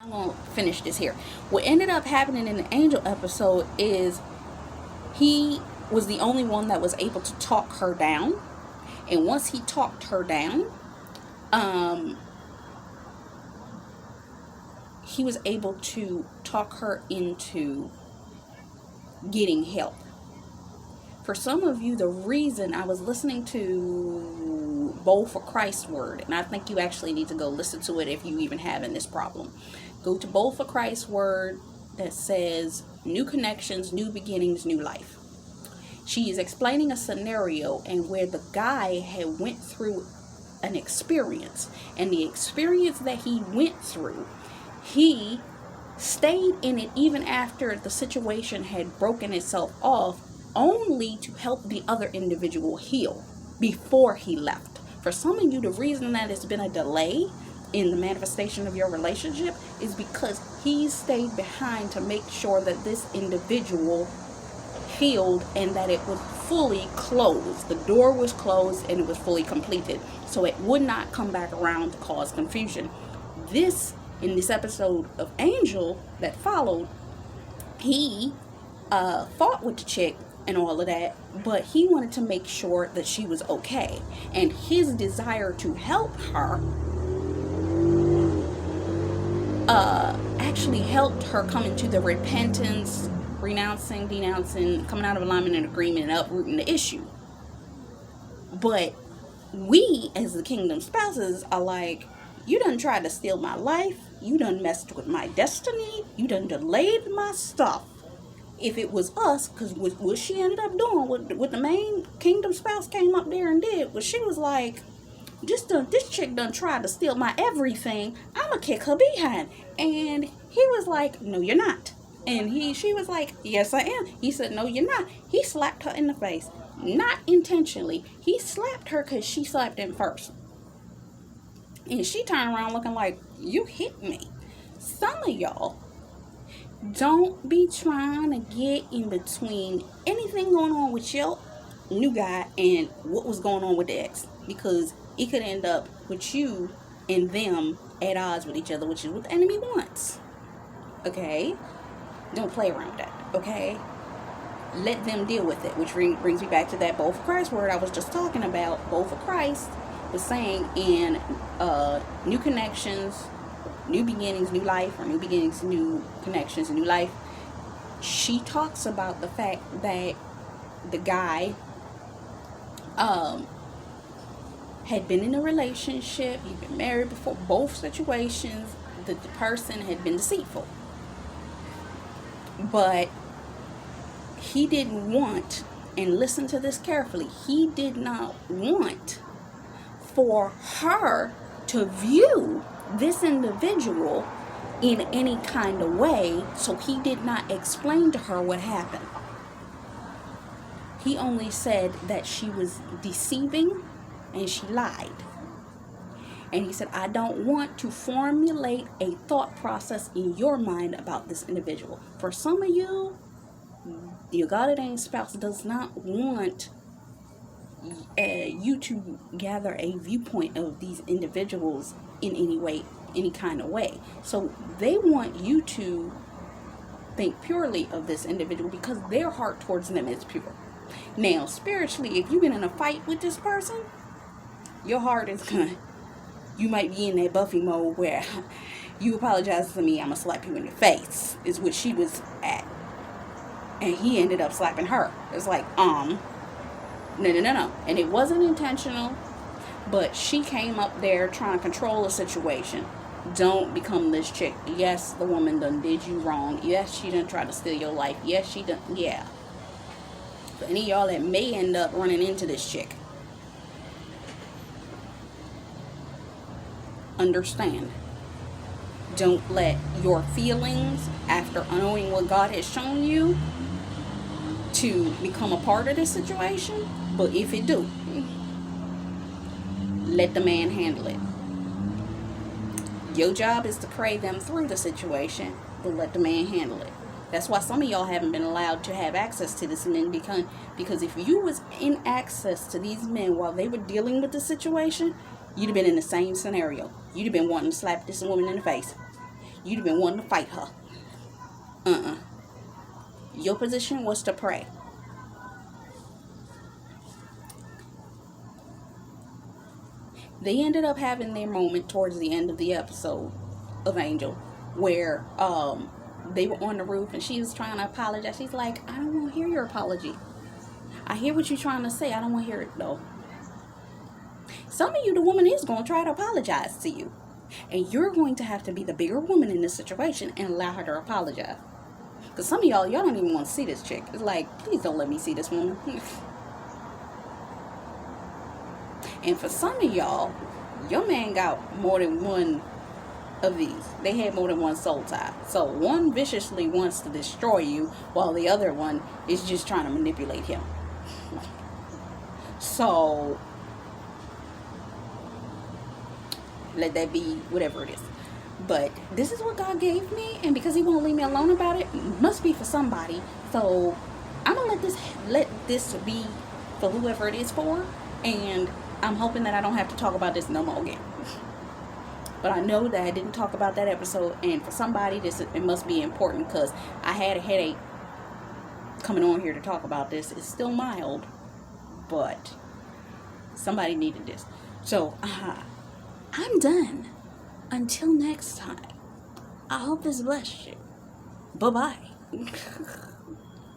I'm gonna finish this here. What ended up happening in the Angel episode is he was the only one that was able to talk her down, and once he talked her down, um, he was able to talk her into getting help. For some of you, the reason I was listening to Bowl for Christ's Word, and I think you actually need to go listen to it if you even having this problem. Go to Bowl for Christ's Word that says new connections, new beginnings, new life. She is explaining a scenario and where the guy had went through an experience, and the experience that he went through, he stayed in it even after the situation had broken itself off, only to help the other individual heal before he left. For some of you, the reason that it's been a delay in the manifestation of your relationship is because he stayed behind to make sure that this individual healed and that it was fully closed. The door was closed and it was fully completed, so it would not come back around to cause confusion. In this episode of Angel that followed, he fought with the chick and all of that, but he wanted to make sure that she was okay, and his desire to help her actually helped her come into the repentance, renouncing, denouncing, coming out of alignment and agreement, and uprooting the issue. But we, as the kingdom spouses, are like, you done tried to steal my life, you done messed with my destiny, you done delayed my stuff. If it was us, because what she ended up doing, what the main kingdom spouse came up there and did, was she was like, this chick done tried to steal my everything, I'ma kick her behind. And he was like, no, you're not. And she was like, yes, I am. He said, no, you're not. He slapped her in the face. Not intentionally. He slapped her because she slapped him first. And she turned around looking like, you hit me. Some of y'all, don't be trying to get in between anything going on with your new guy and what was going on with the ex. Because it could end up with you and them at odds with each other, which is what the enemy wants. Okay? Don't play around with that. Okay? Let them deal with it. Which brings me back to that Bowl for Christ word I was just talking about. Bowl for Christ was saying in new connections, new beginnings, new life, or new beginnings, new connections, new life. She talks about the fact that the guy had been in a relationship, he'd been married before, both situations, the person had been deceitful. But he didn't want, and listen to this carefully, he did not want for her to view this individual in any kind of way, so he did not explain to her what happened. He only said that she was deceiving and she lied. And he said, I don't want to formulate a thought process in your mind about this individual. For some of you, your God-ordained spouse does not want you to gather a viewpoint of these individuals in any way, any kind of way. So they want you to think purely of this individual because their heart towards them is pure. Now, spiritually, if you've been in a fight with this person, your heart is gonna, you might be in that Buffy mode where you apologize to me, I'm gonna slap you in the face, is what she was at. And he ended up slapping her. It's like, no. And it wasn't intentional, but she came up there trying to control the situation. Don't become this chick. Yes, the woman done did you wrong. Yes, she done tried to steal your life. Yes, she done, yeah. For any of y'all that may end up running into this chick, understand. Don't let your feelings, after knowing what God has shown you, to become a part of this situation. But if it do, let the man handle it. Your job is to pray them through the situation, but let the man handle it. That's why some of y'all haven't been allowed to have access to this men, because if you was in access to these men while they were dealing with the situation, you'd have been in the same scenario. You'd have been wanting to slap this woman in the face. you'd have been wanting to fight her. Your position was to pray. They ended up having their moment towards the end of the episode of Angel, where they were on the roof and she was trying to apologize. She's like, I don't want to hear your apology. I hear what you're trying to say. I don't want to hear it though. Some of you, the woman is going to try to apologize to you. And you're going to have to be the bigger woman in this situation and allow her to apologize. Because some of y'all don't even want to see this chick. It's like, please don't let me see this woman. And for some of y'all, your man got more than one of these. They had more than one soul tie. So one viciously wants to destroy you, while the other one is just trying to manipulate him. So let that be whatever it is. But this is what God gave me, and because he won't leave me alone about it, must be for somebody. So I'm gonna let this be for whoever it is for, and I'm hoping that I don't have to talk about this no more again. But I know that I didn't talk about that episode, and for somebody it must be important, because I had a headache coming on here to talk about this. It's still mild, but somebody needed this. So I'm done. Until next time, I hope this blessed you. Bye-bye.